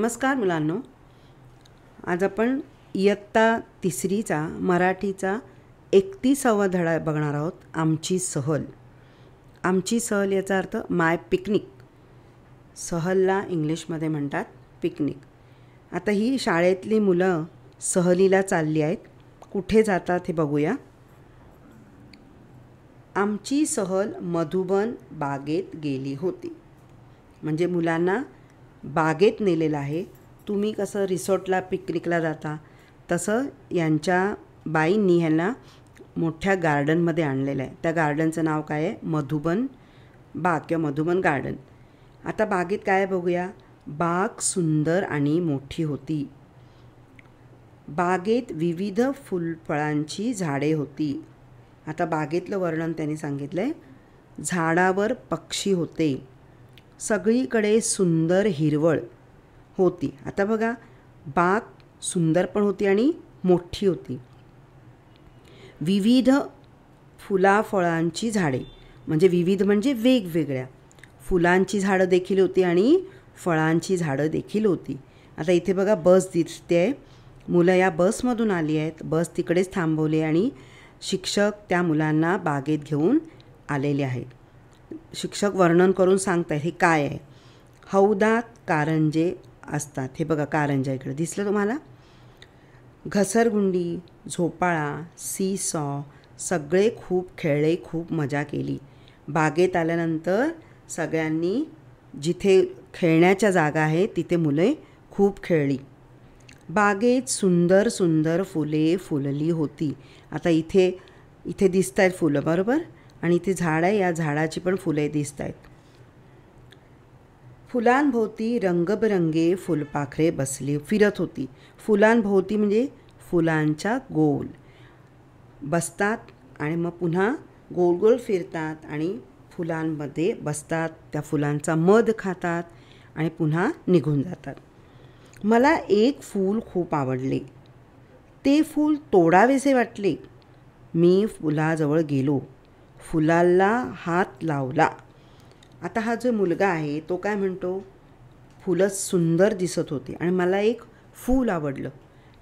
नमस्कार मुलांनो, आज आपण इयत्ता तिसरीचा मराठीचा 31वा धडा बघणार आहोत. आमची सहल. आमची सहल याचा अर्थ माय पिकनिक. सहलला इंग्लिशमध्ये म्हणतात पिकनिक. आता ही शाळेतली मुलं सहलीला चालली आहेत. कुठे जातात हे बघूया. आमची सहल मधुबन बागेत गेली होती. म्हणजे मुलांना बागेत नेलेलं आहे. तुम्ही कसं रिसॉर्टला पिकनिकला जाता तसं यांच्या बाईंनी ह्यांना मोठ्या गार्डनमध्ये आणलेलं आहे. त्या गार्डनचं नाव काय आहे? मधुबन बाग किंवा मधुबन गार्डन. आता बागेत काय बघूया. बाग सुंदर आणि मोठी होती. बागेत विविध फुलफळांची झाडे होती. आता बागेतलं वर्णन त्यांनी सांगितलं आहे. झाडावर पक्षी होते. सगळीकडे सुंदर हिरवळ होती. आता बघा, बाग सुंदर पण होती आणि मोठी होती. विविध फुलाफळांची झाडे, म्हणजे विविध म्हणजे वेगवेगळ्या फुलांची झाडं देखील होती आणि फळांची झाडं देखील होती. आता इथे बघा बस दिसते आहे. मुलं या बसमधून आली आहेत. बस तिकडेच थांबवली आणि शिक्षक त्या मुलांना बागेत घेऊन आलेले आहेत. शिक्षक वर्णन करून सांगतायत हे काय आहे. हौदात कारंजे असतात. हे बघा कारंजा इकडे दिसलं तुम्हाला. घसरगुंडी, झोपाळा, सीसॉ सगळे खूप खेळले, खूप मजा केली. बागेत आल्यानंतर सगळ्यांनी जिथे खेळण्याच्या जागा आहे तिथे मुले खूप खेळली. बागेत सुंदर सुंदर फुले फुलली होती. आता इथे दिसत आहेत फुलं, बरोबर. आणि इथे झाड आहे. या झाडाची पण फुले दिसत आहेत. फुलांभोवती रंगबेरंगी फुलपाखरे बसली फिरत होती. फुलांभोवती म्हणजे फुलांच्या गोल बसतात आणि मग पुन्हा गोल गोल फिरतात आणि फुलांमध्ये बसतात. त्या फुलांचा मध खातात आणि पुन्हा निघून जातात. मला एक फूल खूप आवडले. ते फूल तोडावेसे वाटले. मी फुलाजवळ गेलो. फुलाला हात लावला. आता हा जो मुलगा आहे तो काय म्हणतो, फुलं सुंदर दिसत होती आणि मला एक फूल आवडलं.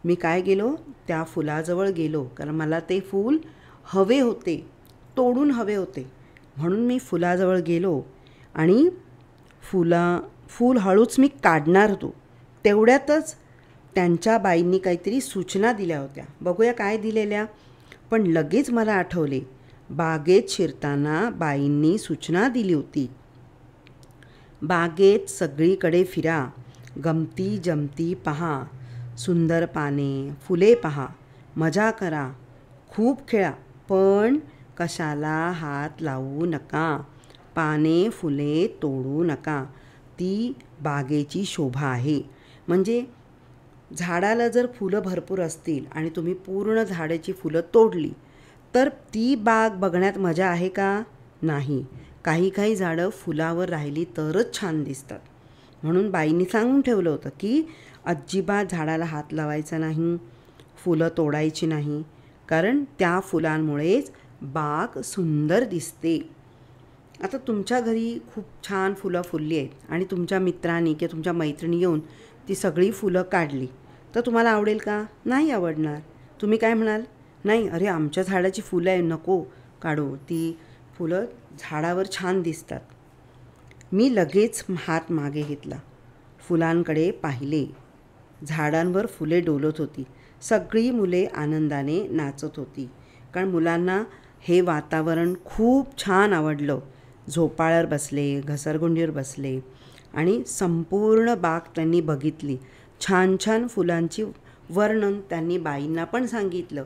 मी काय गेलो, त्या फुलाजवळ गेलो, कारण मला ते फूल हवे होते, तोडून हवे होते. म्हणून मी फुलाजवळ गेलो आणि फूल हळूच मी काढणार होतो. तेवढ्यातच त्यांच्या बाईंनी काहीतरी सूचना दिल्या होत्या. बघूया काय दिलेल्या. पण लगेच मला आठवले, बागेत शिरताना बाईंनी सूचना दिली होती. बागेत सगळीकडे फिरा, गमती जमती पहा, सुंदर पाने फुले पहा, मजा करा, खूप खेळा, पण कशाला हात लावू नका, पाने फुले तोडू नका. ती बागेची शोभा आहे. म्हणजे झाडाला जर फुलं भरपूर असतील आणि तुम्ही पूर्ण झाडाची फुलं तोडली तर ती बाग बघण्यात मजा आहे का? नाही. काही झाडं फुलावर राहिली तरच छान दिसतात. म्हणून बाईंनी सांगून ठेवलं होतं की अजिबात झाडाला हात लावायचा नाही, फुलं तोडायची नाही, कारण त्या फुलांमुळेच बाग सुंदर दिसते. आता तुमच्या घरी खूप छान फुलं फुलली आहेत आणि तुमच्या मित्रांनी किंवा तुमच्या मैत्रिणी येऊन ती सगळी फुलं काढली तर तुम्हाला आवडेल का? नाही आवडणार. तुम्ही काय म्हणाल? नाही, अरे आमच्या झाडाची फुलं आहे, नको काढू, ती फुलं झाडावर छान दिसतात. मी लगेच हात मागे घेतला. फुलांकडे पाहिले. झाडांवर फुले डोलत होती. सगळी मुले आनंदाने नाचत होती, कारण मुलांना हे वातावरण खूप छान आवडलं. झोपाळ्यावर बसले, घसरगुंडीवर बसले आणि संपूर्ण बाग त्यांनी बघितली. छान छान फुलांची वर्णन त्यांनी बाईंना पण सांगितलं.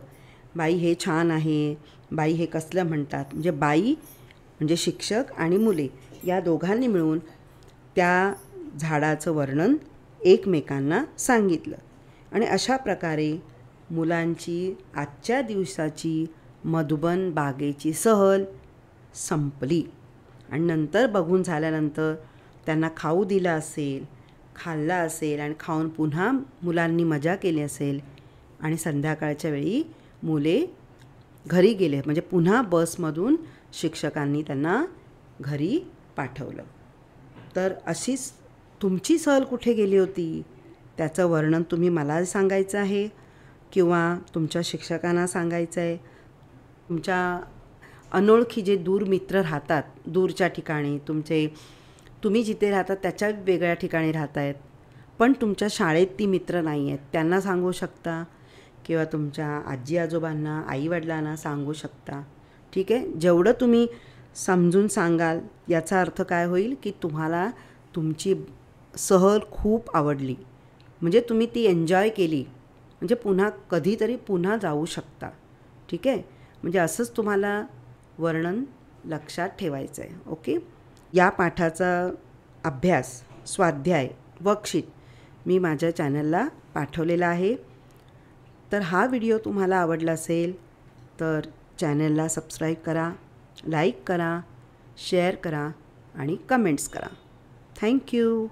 बाई हे छान आहे, बाई हे कसलं म्हणतात. म्हणजे बाई म्हणजे शिक्षक आणि मुले या दोघांनी मिळून त्या झाडाचं वर्णन एकमेकांना सांगितलं. आणि अशा प्रकारे मुलांची आजच्या दिवसाची मधुबन बागेची सहल संपली. आणि नंतर बघून झाल्यानंतर त्यांना खाऊ दिला असेल, खाल्ला असेल आणि खाऊन पुन्हा मुलांनी मजा केली असेल आणि संध्याकाळच्या वेळी मुले घरी गेले. म्हणजे पुन्हा बसमधून शिक्षकांनी त्यांना घरी पाठवलं. तर अशीच तुमची सहल कुठे गेली होती त्याचं वर्णन तुम्ही मला सांगायचं आहे किंवा तुमच्या शिक्षकांना सांगायचं आहे. तुमच्या अनोळखी जे दूर मित्र राहतात दूरच्या ठिकाणी, तुम्ही जिथे राहतात त्याच्या वेगळ्या ठिकाणी राहत आहेत, पण तुमच्या शाळेत ती मित्र नाही आहेत, त्यांना सांगू शकता किंवा तुमच्या आजी आजोबांना आईवडिलांना सांगू शकता. ठीक आहे. जेवढं तुम्ही समजून सांगाल याचा अर्थ काय होईल की तुम्हाला तुमची सहल खूप आवडली, म्हणजे तुम्ही ती एन्जॉय केली, म्हणजे कधीतरी पुन्हा जाऊ शकता. ठीक आहे. म्हणजे असंच तुम्हाला वर्णन लक्षात ठेवायचं आहे. ओके. या पाठाचा अभ्यास, स्वाध्याय, वर्कशीट मी माझ्या चॅनलला पाठवलेला आहे. तर हा व्हिडिओ तुम्हाला आवडला असेल तर चॅनलला सबस्क्राईब करा, लाईक करा, शेअर करा आणि कमेंट्स करा. थँक्यू.